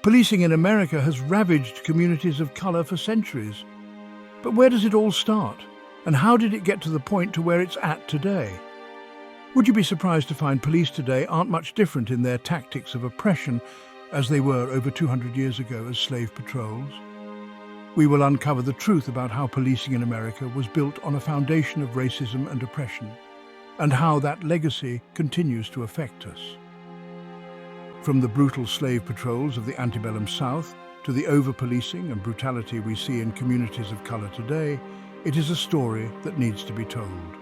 Policing in America has ravaged communities of color for centuries. But where does it all start? And how did it get to the point to where it's at today? Would you be surprised to find police today aren't much different in their tactics of oppression as they were over 200 years ago as slave patrols? We will uncover the truth about how policing in America was built on a foundation of racism and oppression, and how that legacy continues to affect us. From the brutal slave patrols of the antebellum South to the over-policing and brutality we see in communities of color today, it is a story that needs to be told.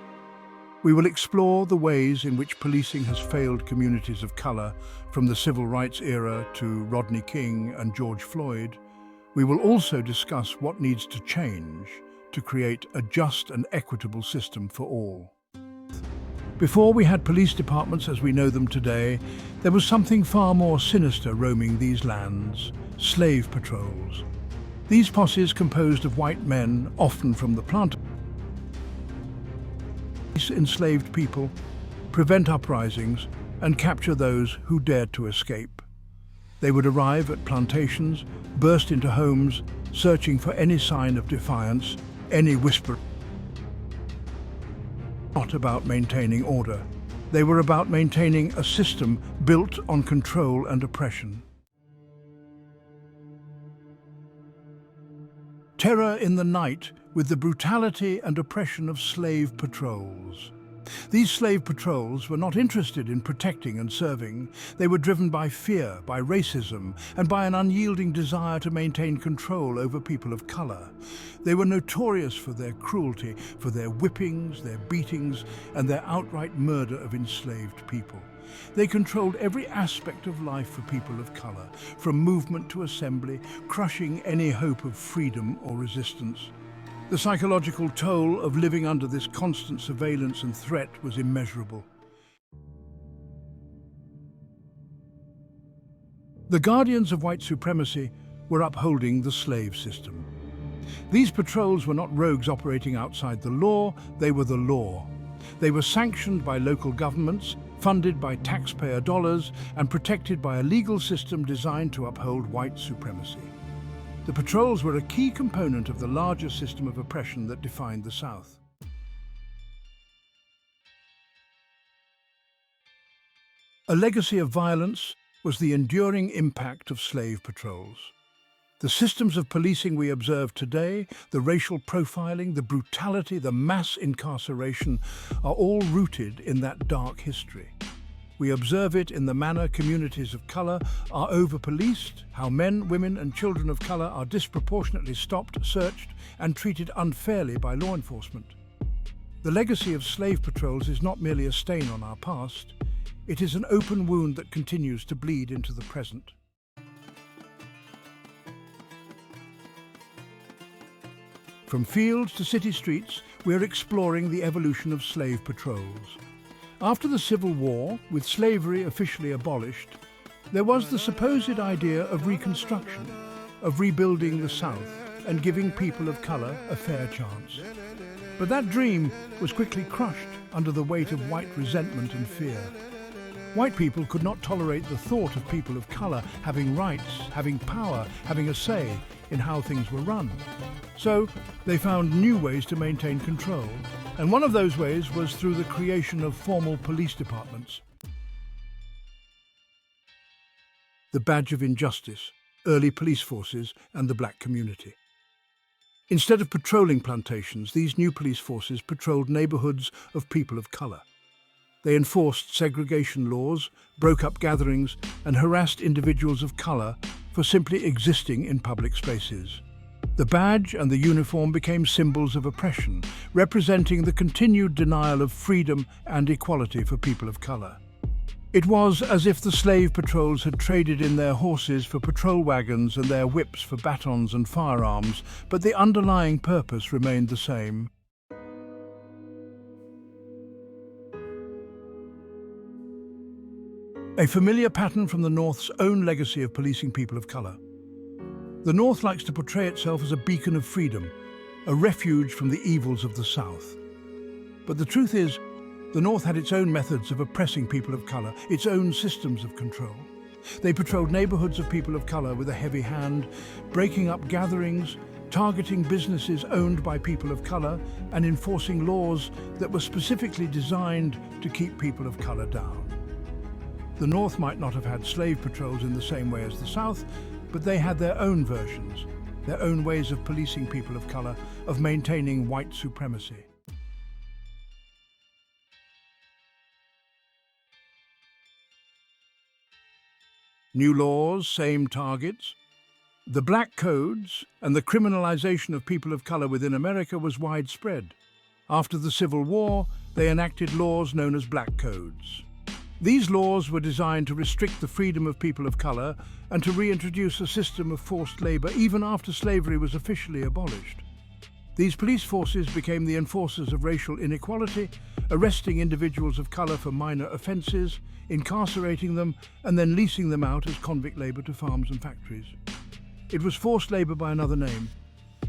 We will explore the ways in which policing has failed communities of color, from the civil rights era to Rodney King and George Floyd. We will also discuss what needs to change to create a just and equitable system for all. Before we had police departments as we know them today, there was something far more sinister roaming these lands: slave patrols. These posses, composed of white men, often from the plantation, enslaved people, prevent uprisings, and capture those who dared to escape. They would arrive at plantations, burst into homes, searching for any sign of defiance, any whisper. Not about maintaining order. They were about maintaining a system built on control and oppression. Terror in the night with the brutality and oppression of slave patrols. These slave patrols were not interested in protecting and serving. They were driven by fear, by racism, and by an unyielding desire to maintain control over people of color. They were notorious for their cruelty, for their whippings, their beatings, and their outright murder of enslaved people. They controlled every aspect of life for people of color, from movement to assembly, crushing any hope of freedom or resistance. The psychological toll of living under this constant surveillance and threat was immeasurable. The guardians of white supremacy were upholding the slave system. These patrols were not rogues operating outside the law, they were the law. They were sanctioned by local governments, funded by taxpayer dollars, and protected by a legal system designed to uphold white supremacy. The patrols were a key component of the larger system of oppression that defined the South. A legacy of violence was the enduring impact of slave patrols. The systems of policing we observe today, the racial profiling, the brutality, the mass incarceration, are all rooted in that dark history. We observe it in the manner communities of color are over-policed, how men, women, and children of color are disproportionately stopped, searched, and treated unfairly by law enforcement. The legacy of slave patrols is not merely a stain on our past, it is an open wound that continues to bleed into the present. From fields to city streets, we're exploring the evolution of slave patrols. After the Civil War, with slavery officially abolished, there was the supposed idea of Reconstruction, of rebuilding the South and giving people of color a fair chance. But that dream was quickly crushed under the weight of white resentment and fear. White people could not tolerate the thought of people of color having rights, having power, having a say in how things were run. So they found new ways to maintain control, and one of those ways was through the creation of formal police departments. The badge of injustice, early police forces, and the black community. Instead of patrolling plantations, these new police forces patrolled neighborhoods of people of color. They enforced segregation laws, broke up gatherings, and harassed individuals of color for simply existing in public spaces. The badge and the uniform became symbols of oppression, representing the continued denial of freedom and equality for people of color. It was as if the slave patrols had traded in their horses for patrol wagons and their whips for batons and firearms, but the underlying purpose remained the same. A familiar pattern from the North's own legacy of policing people of color. The North likes to portray itself as a beacon of freedom, a refuge from the evils of the South. But the truth is, the North had its own methods of oppressing people of color, its own systems of control. They patrolled neighborhoods of people of color with a heavy hand, breaking up gatherings, targeting businesses owned by people of color, and enforcing laws that were specifically designed to keep people of color down. The North might not have had slave patrols in the same way as the South, but they had their own versions, their own ways of policing people of color, of maintaining white supremacy. New laws, same targets. The black codes and the criminalization of people of color within America was widespread. After the Civil War, they enacted laws known as black codes. These laws were designed to restrict the freedom of people of color and to reintroduce a system of forced labor even after slavery was officially abolished. These police forces became the enforcers of racial inequality, arresting individuals of color for minor offenses, incarcerating them, and then leasing them out as convict labor to farms and factories. It was forced labor by another name,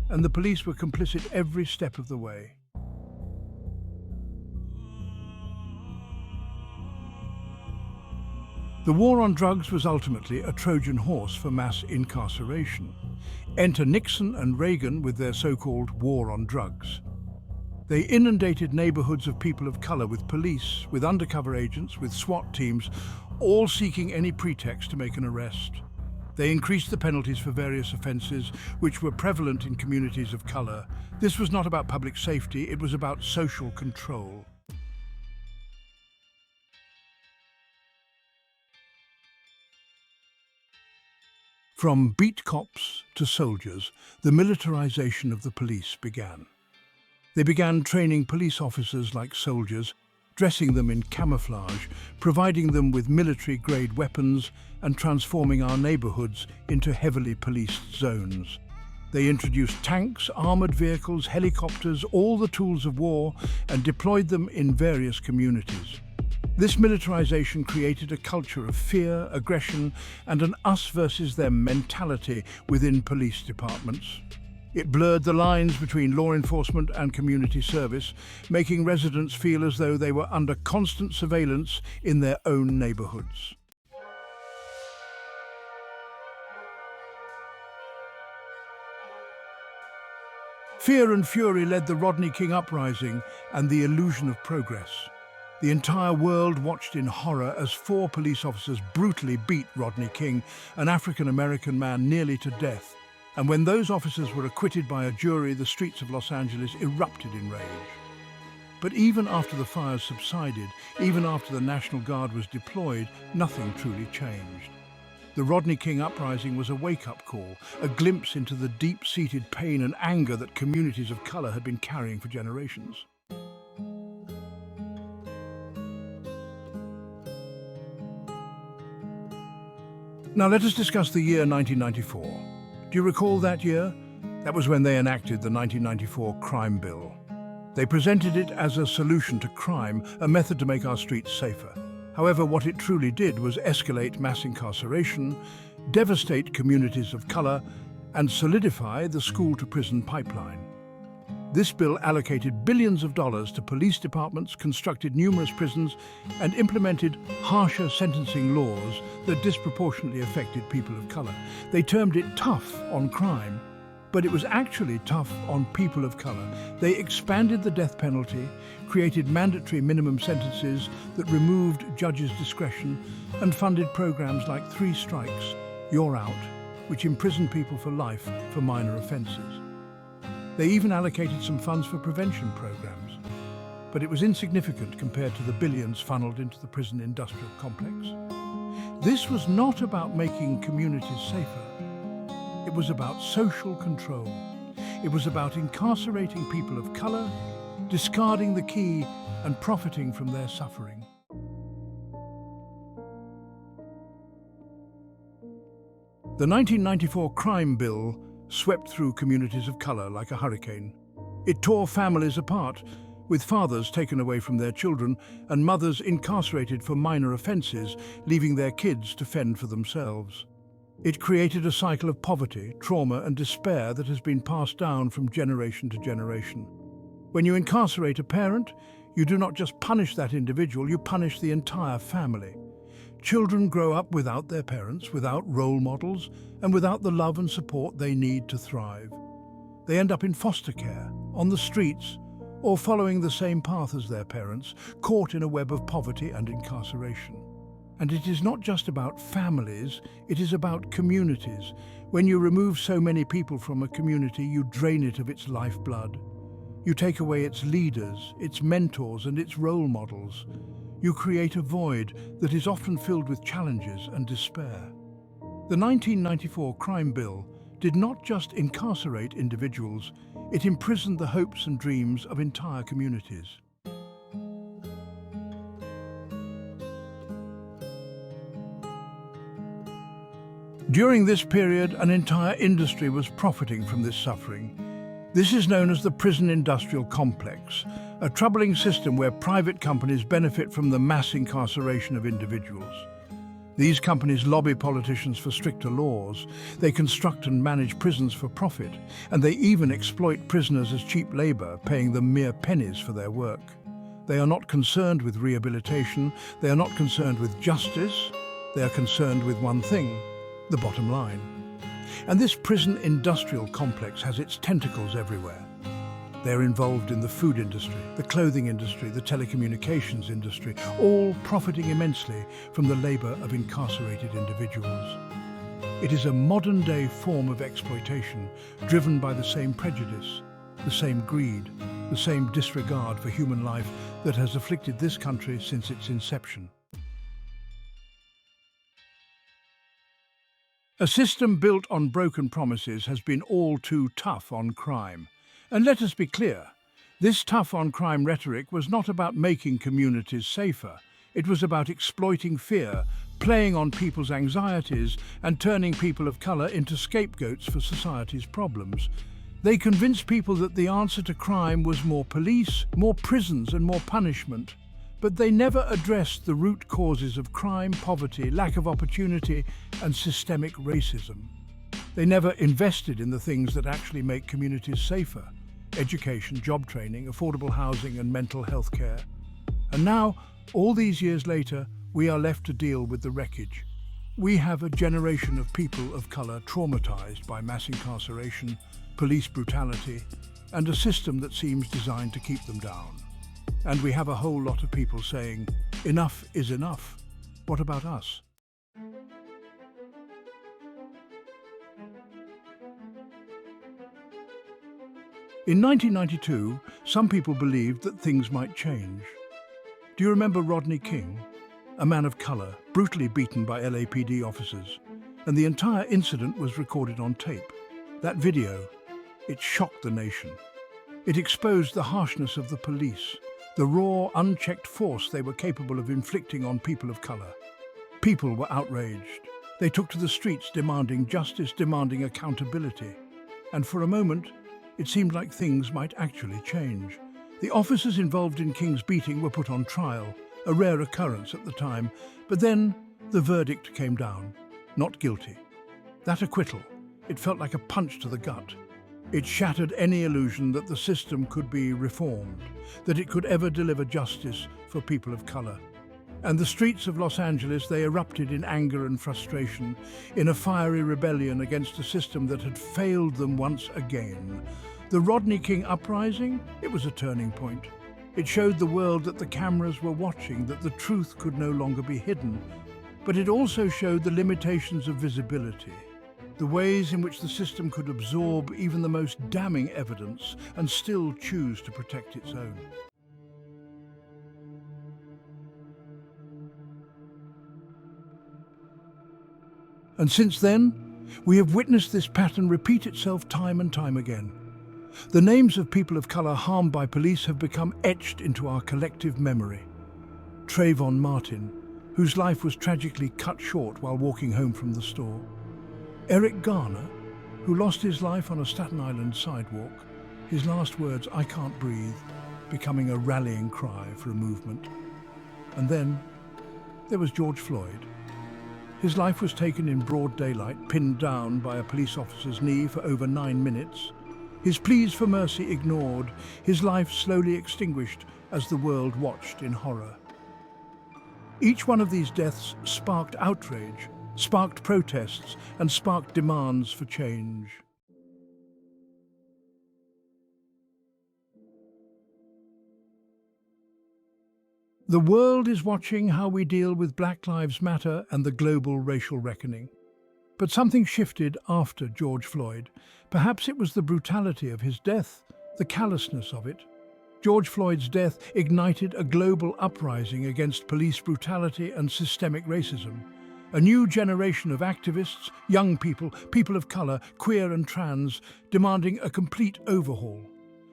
and the police were complicit every step of the way. The war on drugs was ultimately a Trojan horse for mass incarceration. Enter Nixon and Reagan with their so-called war on drugs. They inundated neighborhoods of people of color with police, with undercover agents, with SWAT teams, all seeking any pretext to make an arrest. They increased the penalties for various offenses which were prevalent in communities of color. This was not about public safety, it was about social control. From beat cops to soldiers, the militarization of the police began. They began training police officers like soldiers, dressing them in camouflage, providing them with military-grade weapons, and transforming our neighborhoods into heavily policed zones. They introduced tanks, armored vehicles, helicopters, all the tools of war, and deployed them in various communities. This militarization created a culture of fear, aggression, and an us versus them mentality within police departments. It blurred the lines between law enforcement and community service, making residents feel as though they were under constant surveillance in their own neighborhoods. Fear and fury led the Rodney King uprising and the illusion of progress. The entire world watched in horror as 4 police officers brutally beat Rodney King, an African-American man, nearly to death. And when those officers were acquitted by a jury, the streets of Los Angeles erupted in rage. But even after the fires subsided, even after the National Guard was deployed, nothing truly changed. The Rodney King uprising was a wake-up call, a glimpse into the deep-seated pain and anger that communities of color had been carrying for generations. Now let us discuss the year 1994. Do you recall that year? That was when they enacted the 1994 Crime Bill. They presented it as a solution to crime, a method to make our streets safer. However, what it truly did was escalate mass incarceration, devastate communities of color, and solidify the school-to-prison pipeline. This bill allocated billions of dollars to police departments, constructed numerous prisons, and implemented harsher sentencing laws that disproportionately affected people of color. They termed it tough on crime, but it was actually tough on people of color. They expanded the death penalty, created mandatory minimum sentences that removed judges' discretion, and funded programs like 3 Strikes, You're Out, which imprisoned people for life for minor offenses. They even allocated some funds for prevention programs, but it was insignificant compared to the billions funneled into the prison industrial complex. This was not about making communities safer. It was about social control. It was about incarcerating people of color, discarding the key, and profiting from their suffering. The 1994 Crime Bill swept through communities of color like a hurricane. It tore families apart, with fathers taken away from their children and mothers incarcerated for minor offenses, leaving their kids to fend for themselves. It created a cycle of poverty, trauma, and despair that has been passed down from generation to generation. When you incarcerate a parent, you do not just punish that individual, you punish the entire family. Children grow up without their parents, without role models, and without the love and support they need to thrive. They end up in foster care, on the streets, or following the same path as their parents, caught in a web of poverty and incarceration. And it is not just about families, it is about communities. When you remove so many people from a community, you drain it of its lifeblood. You take away its leaders, its mentors, and its role models. You create a void that is often filled with challenges and despair. The 1994 Crime Bill did not just incarcerate individuals, it imprisoned the hopes and dreams of entire communities. During this period, an entire industry was profiting from this suffering. This is known as the prison industrial complex, a troubling system where private companies benefit from the mass incarceration of individuals. These companies lobby politicians for stricter laws, they construct and manage prisons for profit, and they even exploit prisoners as cheap labor, paying them mere pennies for their work. They are not concerned with rehabilitation, they are not concerned with justice, they are concerned with one thing: the bottom line. And this prison industrial complex has its tentacles everywhere. They're involved in the food industry, the clothing industry, the telecommunications industry, all profiting immensely from the labor of incarcerated individuals. It is a modern-day form of exploitation driven by the same prejudice, the same greed, the same disregard for human life that has afflicted this country since its inception. A system built on broken promises has been all too tough on crime. And let us be clear, this tough-on-crime rhetoric was not about making communities safer. It was about exploiting fear, playing on people's anxieties, and turning people of colour into scapegoats for society's problems. They convinced people that the answer to crime was more police, more prisons, and more punishment. But they never addressed the root causes of crime, poverty, lack of opportunity, and systemic racism. They never invested in the things that actually make communities safer: education, job training, affordable housing, and mental health care. And now, all these years later, we are left to deal with the wreckage. We have a generation of people of colour traumatised by mass incarceration, police brutality, and a system that seems designed to keep them down. And we have a whole lot of people saying, enough is enough. What about us? In 1992, some people believed that things might change. Do you remember Rodney King, a man of colour, brutally beaten by LAPD officers? And the entire incident was recorded on tape. That video, it shocked the nation. It exposed the harshness of the police, the raw, unchecked force they were capable of inflicting on people of colour. People were outraged. They took to the streets demanding justice, demanding accountability. And for a moment, it seemed like things might actually change. The officers involved in King's beating were put on trial, a rare occurrence at the time, but then the verdict came down: not guilty. That acquittal, it felt like a punch to the gut. It shattered any illusion that the system could be reformed, that it could ever deliver justice for people of colour. And the streets of Los Angeles, they erupted in anger and frustration, in a fiery rebellion against a system that had failed them once again. The Rodney King uprising, it was a turning point. It showed the world that the cameras were watching, that the truth could no longer be hidden. But it also showed the limitations of visibility, the ways in which the system could absorb even the most damning evidence and still choose to protect its own. And since then, we have witnessed this pattern repeat itself time and time again. The names of people of colour harmed by police have become etched into our collective memory. Trayvon Martin, whose life was tragically cut short while walking home from the store. Eric Garner, who lost his life on a Staten Island sidewalk, his last words, "I can't breathe," becoming a rallying cry for a movement. And then there was George Floyd. His life was taken in broad daylight, pinned down by a police officer's knee for over 9 minutes. His pleas for mercy ignored, his life slowly extinguished as the world watched in horror. Each one of these deaths sparked outrage, sparked protests, and sparked demands for change. The world is watching how we deal with Black Lives Matter and the global racial reckoning. But something shifted after George Floyd. Perhaps it was the brutality of his death, the callousness of it. George Floyd's death ignited a global uprising against police brutality and systemic racism. A new generation of activists, young people, people of color, queer and trans, demanding a complete overhaul.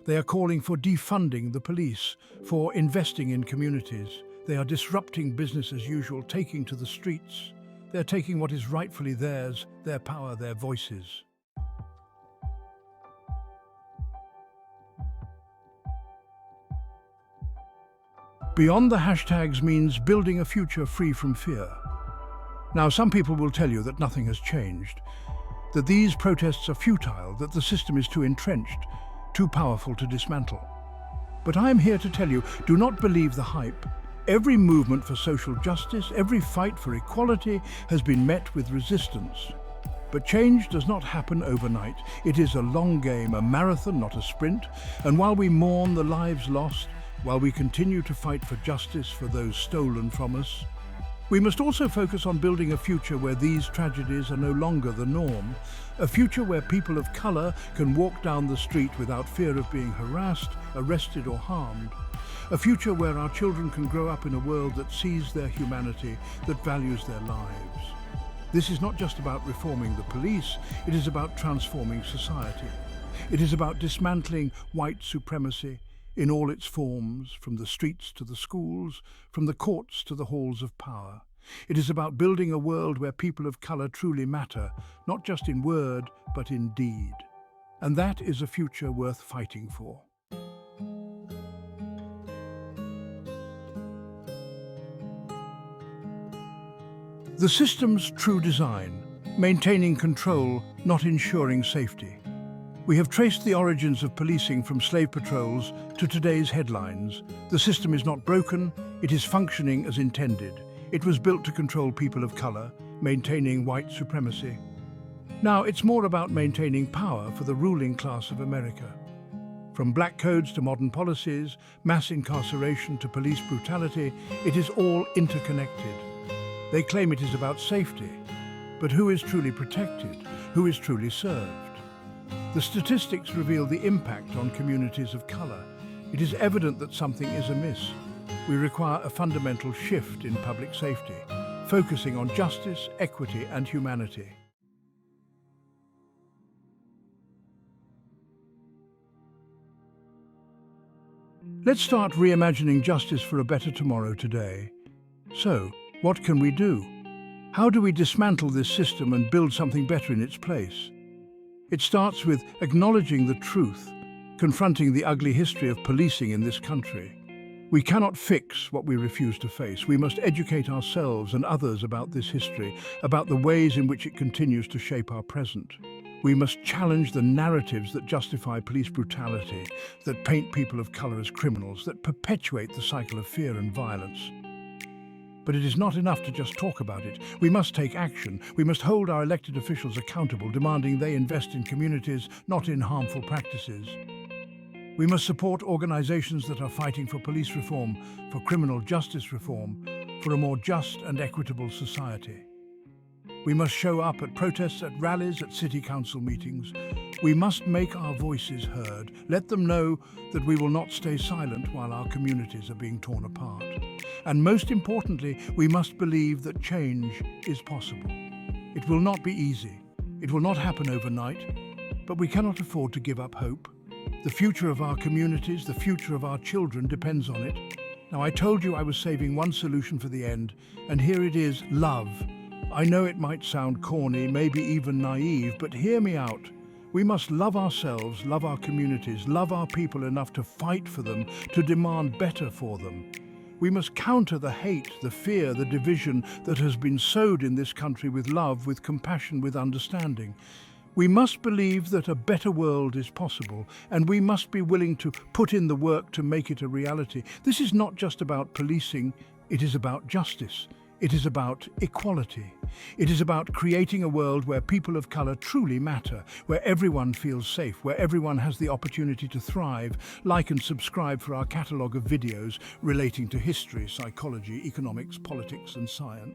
They are calling for defunding the police, for investing in communities. They are disrupting business as usual, taking to the streets. They're taking what is rightfully theirs, their power, their voices. Beyond the hashtags means building a future free from fear. Now, some people will tell you that nothing has changed, that these protests are futile, that the system is too entrenched, too powerful to dismantle. But I am here to tell you, do not believe the hype. Every movement for social justice, every fight for equality has been met with resistance. But change does not happen overnight. It is a long game, a marathon, not a sprint. And while we mourn the lives lost, while we continue to fight for justice for those stolen from us, we must also focus on building a future where these tragedies are no longer the norm, a future where people of color can walk down the street without fear of being harassed, arrested or harmed, a future where our children can grow up in a world that sees their humanity, that values their lives. This is not just about reforming the police, it is about transforming society. It is about dismantling white supremacy in all its forms, from the streets to the schools, from the courts to the halls of power. It is about building a world where people of color truly matter, not just in word, but in deed. And that is a future worth fighting for. The system's true design, maintaining control, not ensuring safety. We have traced the origins of policing from slave patrols to today's headlines. The system is not broken, it is functioning as intended. It was built to control people of color, maintaining white supremacy. Now it's more about maintaining power for the ruling class of America. From black codes to modern policies, mass incarceration to police brutality, it is all interconnected. They claim it is about safety, but who is truly protected? Who is truly served? The statistics reveal the impact on communities of color. It is evident that something is amiss. We require a fundamental shift in public safety, focusing on justice, equity, and humanity. Let's start reimagining justice for a better tomorrow today. So, what can we do? How do we dismantle this system and build something better in its place? It starts with acknowledging the truth, confronting the ugly history of policing in this country. We cannot fix what we refuse to face. We must educate ourselves and others about this history, about the ways in which it continues to shape our present. We must challenge the narratives that justify police brutality, that paint people of color as criminals, that perpetuate the cycle of fear and violence. But it is not enough to just talk about it. We must take action. We must hold our elected officials accountable, demanding they invest in communities, not in harmful practices. We must support organizations that are fighting for police reform, for criminal justice reform, for a more just and equitable society. We must show up at protests, at rallies, at city council meetings. We must make our voices heard. Let them know that we will not stay silent while our communities are being torn apart. And most importantly, we must believe that change is possible. It will not be easy. It will not happen overnight, but we cannot afford to give up hope. The future of our communities, the future of our children depends on it. Now, I told you I was saving one solution for the end, and here it is: love. I know it might sound corny, maybe even naive, but hear me out. We must love ourselves, love our communities, love our people enough to fight for them, to demand better for them. We must counter the hate, the fear, the division that has been sowed in this country with love, with compassion, with understanding. We must believe that a better world is possible, and we must be willing to put in the work to make it a reality. This is not just about policing, It is about justice. It is about equality. It is about creating a world where people of color truly matter, where everyone feels safe, where everyone has the opportunity to thrive. Like and subscribe for our catalogue of videos relating to history, psychology, economics, politics and science.